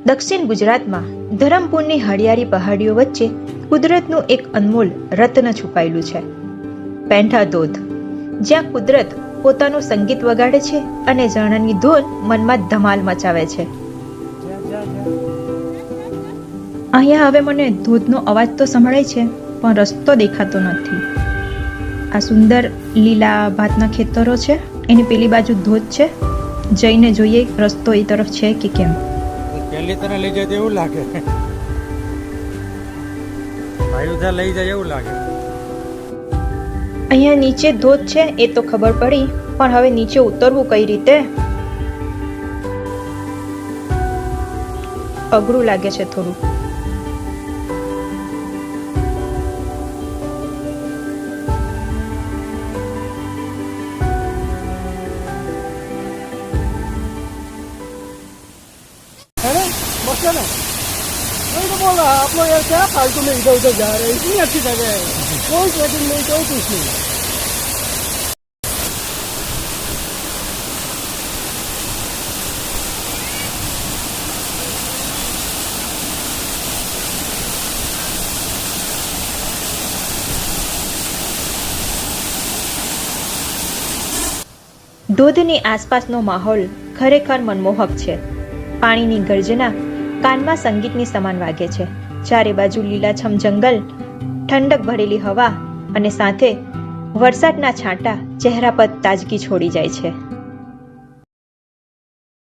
દક્ષિણ ગુજરાતમાં ધરમપુરની હળિયાળી પહાડીઓ વચ્ચે કુદરતનું એક અનમોલ રત્ન છુપાયેલું છે, પેંઠા ધોધ, જ્યાં કુદરત પોતાનું સંગીત વગાડે છે અને ઝરણાની ધૂન મનમાં ધમાલ મચાવે છે. અહીંયા હવે મને ધોધનો અવાજ તો સંભળાય છે, પણ રસ્તો દેખાતો નથી. આ સુંદર લીલા ભાતના ખેતરો છે, એની પેલી બાજુ ધોધ છે. જઈને જોઈએ રસ્તો એ તરફ છે કે કેમ. પહેલી તને લઈ જાય એવું લાગે, આયુધા લઈ જાય એવું લાગે. અહીંયા નીચે ધોધ છે એ તો ખબર પડી, પણ હવે નીચે ઉતરવું કઈ રીતે? અઘરું લાગે છે થોડું. नहीं तो बोल रहा आप लोग यार क्या फालतू में इधर उधर जा रहे हैं, इतनी अच्छी जगह है, कोई ट्रैकिंग नहीं, कोई कुछ नहीं. ધોધની આસપાસનો માહોલ ખરેખર મનમોહક છે. પાણીની ગર્જના કાનમાં સંગીતની સમાન વાગે છે. ચારે બાજુ લીલાછમ જંગલ, ઠંડક ભરેલી હવા અને સાથે વરસાદના છાંટા ચહેરા પર તાજગી છોડી જાય છે.